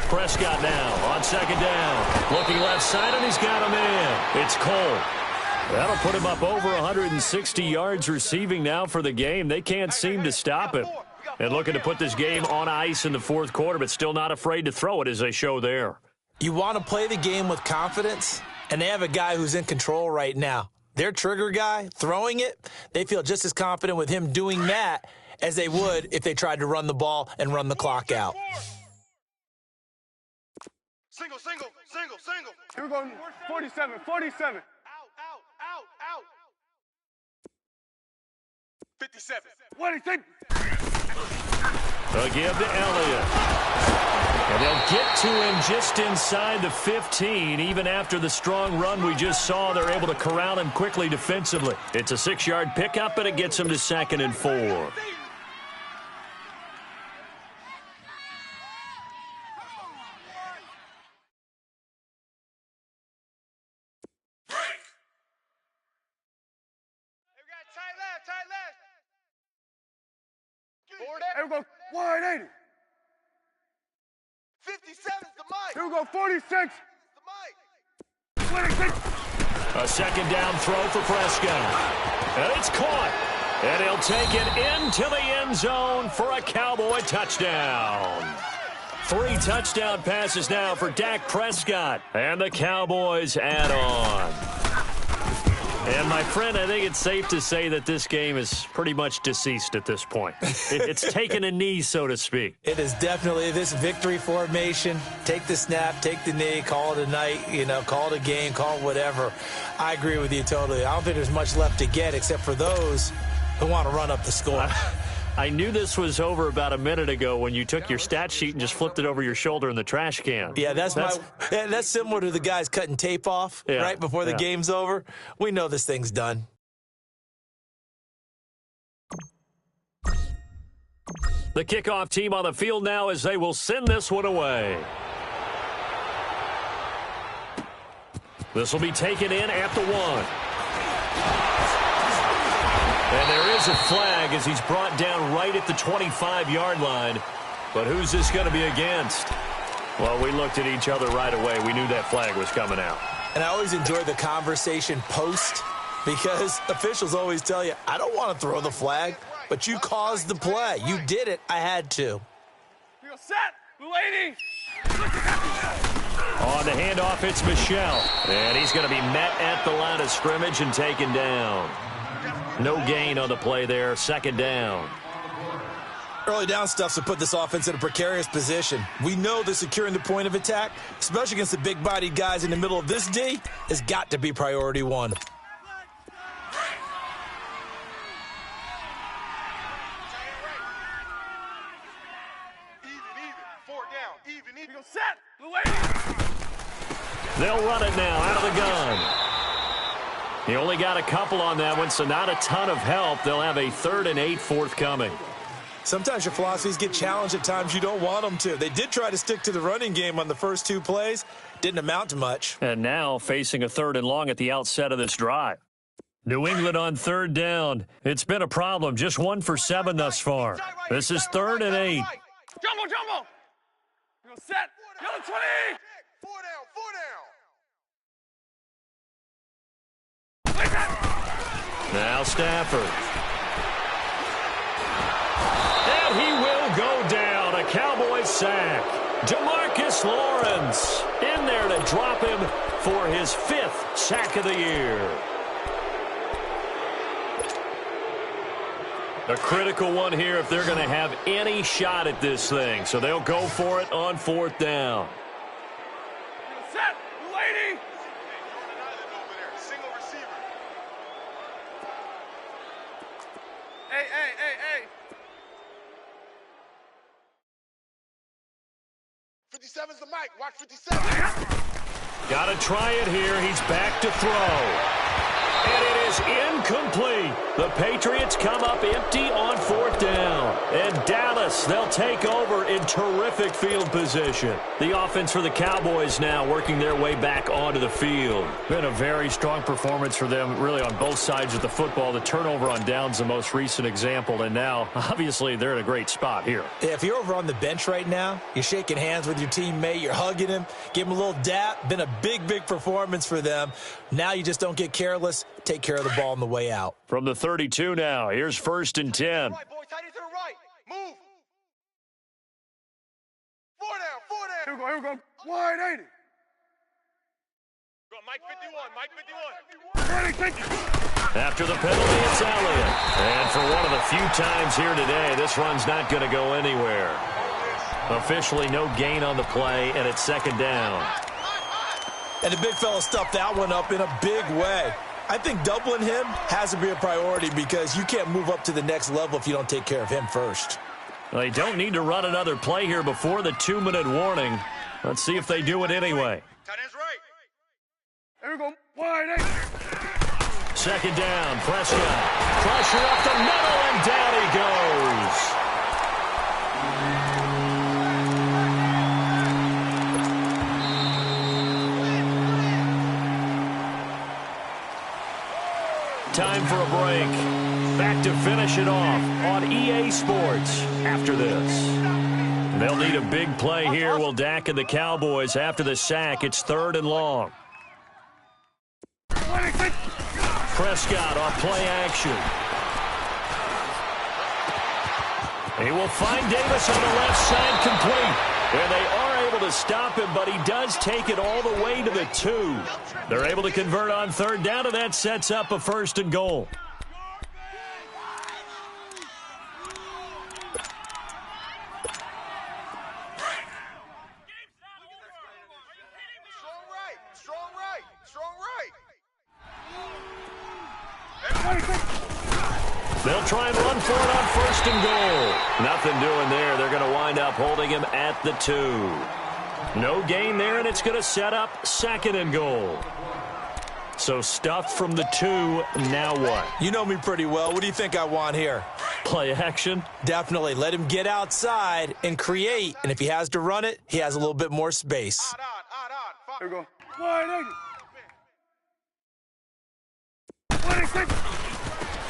Prescott now on 2nd down. Looking left side, and he's got him in. It's Cole. That'll put him up over 160 yards receiving now for the game. They can't seem to stop him. And looking to put this game on ice in the 4th quarter, but still not afraid to throw it as they show there. You want to play the game with confidence, and they have a guy who's in control right now. Their trigger guy, throwing it, they feel just as confident with him doing that as they would if they tried to run the ball and run the clock out. Single. Here we go, 47. Out. 57. What do you think? They'll give to Elliott. And they'll get to him just inside the 15. Even after the strong run we just saw, they're able to corral him quickly defensively. It's a 6-yard pickup, and it gets him to 2nd and 4. Here we go, 180. 57's the mic. Here we go, 46. The mic. 26. A 2nd down throw for Prescott. And it's caught. And he'll take it into the end zone for a Cowboy touchdown. 3 touchdown passes now for Dak Prescott. And the Cowboys add on. And, my friend, I think it's safe to say that this game is pretty much deceased at this point. It's taken a knee, so to speak. It is definitely this victory formation. Take the snap, take the knee, call it a night, call it a game, call it whatever. I agree with you totally. I don't think there's much left to get except for those who want to run up the score. I knew this was over about a minute ago when you took your stat sheet and just flipped it over your shoulder in the trash can. Yeah, that's similar to the guys cutting tape off right before the game's over. We know this thing's done. The kickoff team on the field now as they will send this one away. This will be taken in at the 1. And there is a flag as he's brought down right at the 25-yard line. But who's this going to be against? Well, we looked at each other right away. We knew that flag was coming out. And I always enjoy the conversation post because officials always tell you, I don't want to throw the flag, but you caused the play. You did it. I had to. Set, lady. On the handoff, it's Michelle. And he's going to be met at the line of scrimmage and taken down. No gain on the play there. 2nd down. Early down stuff's to put this offense in a precarious position. We know that securing the point of attack, especially against the big-bodied guys in the middle of this D, has got to be priority 1. Even. Set, They'll run it now out of the gun. He only got a couple on that one, so not a ton of help. They'll have a 3rd and 8 forthcoming. Sometimes your philosophies get challenged at times you don't want them to. They did try to stick to the running game on the first 2 plays. Didn't amount to much. And now facing a 3rd and long at the outset of this drive. New England on 3rd down. It's been a problem. Just 1 for 7 thus far. This is 3rd and 8. Jumbo. Set, yellow 20. 4 down. Now Stafford. And he will go down. A Cowboys sack. DeMarcus Lawrence in there to drop him for his 5th sack of the year. A critical one here if they're going to have any shot at this thing. So they'll go for it on 4th down. Set, lady. Single receiver. Hey. 57's the mic. Watch 57. Got to try it here. He's back to throw. And it is incomplete. The Patriots come up empty on 4th down. And Dallas, they'll take over in terrific field position. The offense for the Cowboys now working their way back onto the field. Been a very strong performance for them, really, on both sides of the football. The turnover on downs, the most recent example. And now, obviously, they're in a great spot here. Yeah, if you're over on the bench right now, you're shaking hands with your teammate, you're hugging him, give him a little dap. Been a big performance for them. Now you just don't get careless. Take care of the ball on the way out. From the 32 now, here's 1st and 10. Right, boys, tight end to the right. Move. 4 down. Here we go. Wide 80. Go, Mike 51. After the penalty, it's Elliott. And for one of the few times here today, this run's not going to go anywhere. Officially no gain on the play, and it's 2nd down. And the big fella stuffed that one up in a big way. I think doubling him has to be a priority because you can't move up to the next level if you don't take care of him first. They don't need to run another play here before the 2-minute warning. Let's see if they do it anyway. Tight end's right. Here we go. Wide 80. 2nd down, Prescott. Pressure up the middle, and down he goes. Time for a break. Back to finish it off on EA Sports after this. They'll need a big play here. Will Dak and the Cowboys after the sack. It's 3rd and long. Prescott on play action. He will find Davis on the left side complete. And they are able to stop him, but he does take it all the way to the 2. They're able to convert on third down, and that sets up a 1st and goal. They'll try and run for it on 1st and goal. Nothing doing there. They're going to wind up holding him at the 2. No gain there, and it's going to set up 2nd and goal. So stuffed from the 2, now what? You know me pretty well. What do you think I want here? Play action? Definitely. Let him get outside and create. And if he has to run it, he has a little bit more space. Here we go.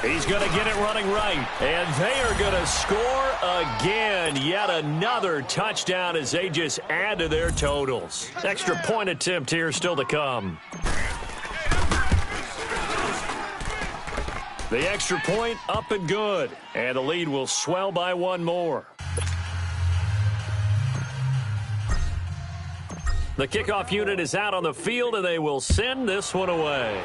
He's going to get it running right. And they are going to score again. Yet another touchdown as they just add to their totals. Extra point attempt here still to come. The extra point up and good. And the lead will swell by 1 more. The kickoff unit is out on the field, and they will send this one away.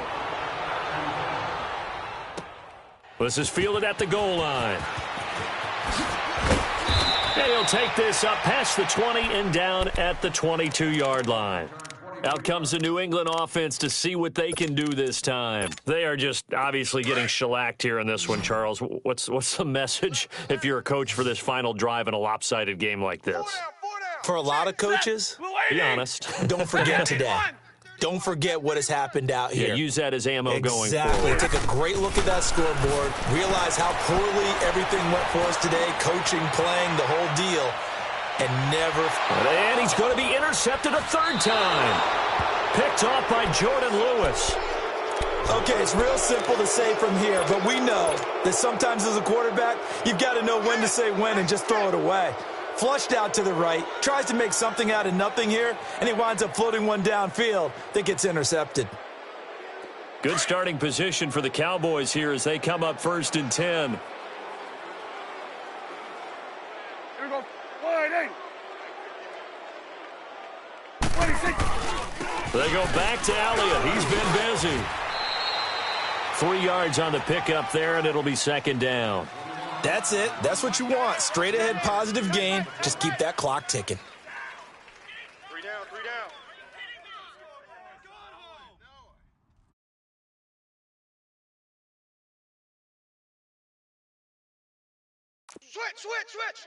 This is fielded at the goal line. And he'll take this up past the 20 and down at the 22-yard line. Out comes the New England offense to see what they can do this time. They are just obviously getting shellacked here in this one, Charles. What's the message if you're a coach for this final drive in a lopsided game like this? For a lot of coaches, be honest. Don't forget today. Don't forget what has happened out here. Yeah, use that as ammo going Exactly. forward. Take a great look at that scoreboard. Realize how poorly everything went for us today. Coaching, playing, the whole deal. And never... And he's going to be intercepted a 3rd time. Picked off by Jordan Lewis. Okay, it's real simple to say from here, but we know that sometimes as a quarterback, you've got to know when to say when and just throw it away. Flushed out to the right, tries to make something out of nothing here, and he winds up floating one downfield that gets intercepted. Good starting position for the Cowboys here as they come up 1st and 10. Here we go. Wide 26. They go back to Elliott. He's been busy. 3 yards on the pickup there, and it'll be 2nd down. That's it. That's what you want. Straight ahead, positive gain. Just keep that clock ticking. 3 down, 3 down. Switch.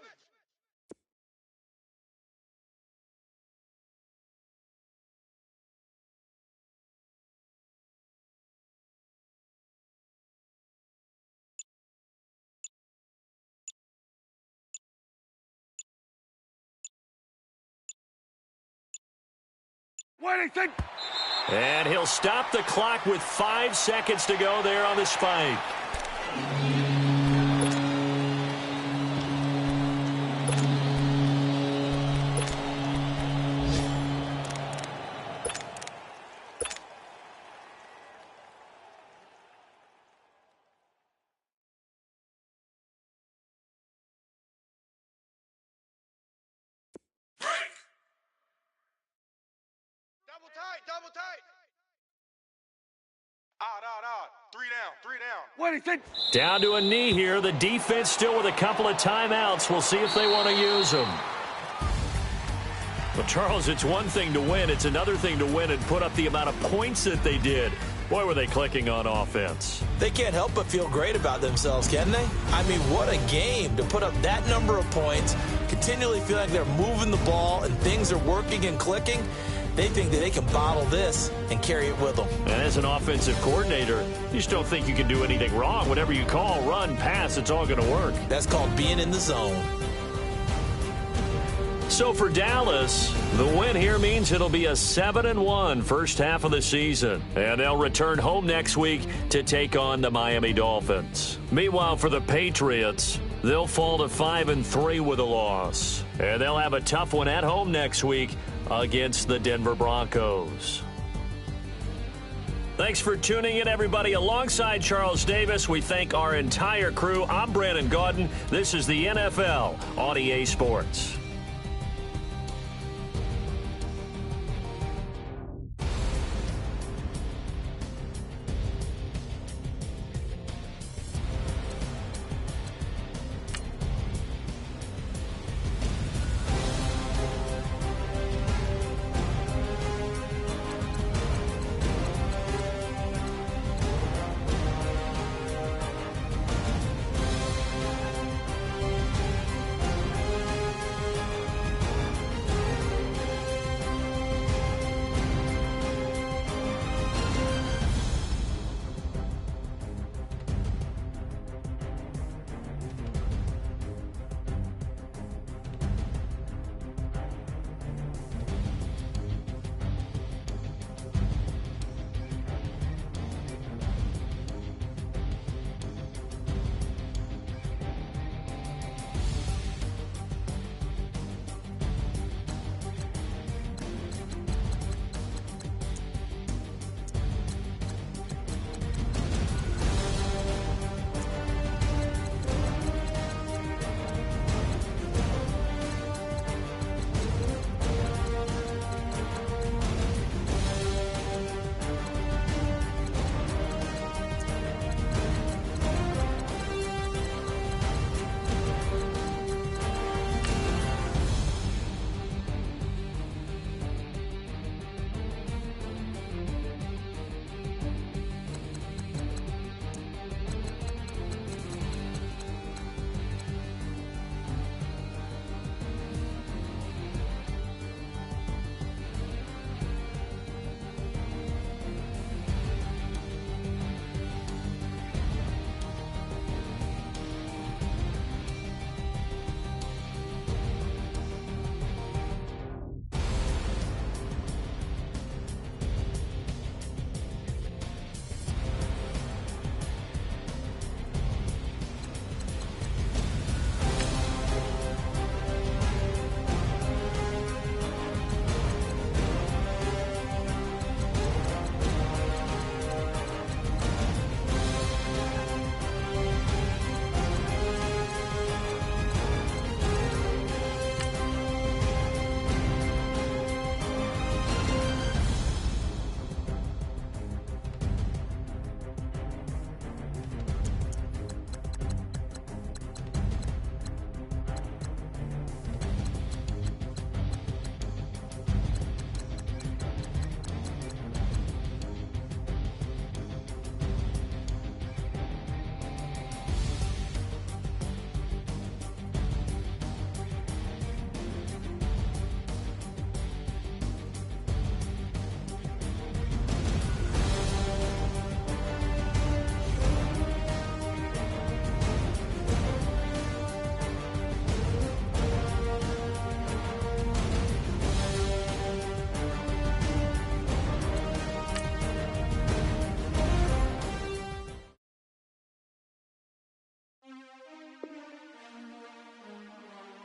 And he'll stop the clock with 5 seconds to go there on the spike. Double tight. Out. 3 down. Down to a knee here. The defense still with a couple of timeouts. We'll see if they want to use them. Well, Charles, it's one thing to win. It's another thing to win and put up the amount of points that they did. Boy, were they clicking on offense. They can't help but feel great about themselves, can they? I mean, what a game to put up that number of points, continually feel like they're moving the ball and things are working and clicking. They think that they can bottle this and carry it with them. And as an offensive coordinator, you just don't think you can do anything wrong. Whatever you call, run, pass, it's all going to work. That's called being in the zone. So for Dallas, the win here means it'll be a 7-1 first half of the season. And they'll return home next week to take on the Miami Dolphins. Meanwhile, for the Patriots, they'll fall to 5-3 with a loss. And they'll have a tough one at home next week against the Denver Broncos. Thanks for tuning in, everybody. Alongside Charles Davis, we thank our entire crew. I'm Brandon Gaudin. This is the NFL on EA Sports.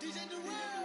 DJ Durant.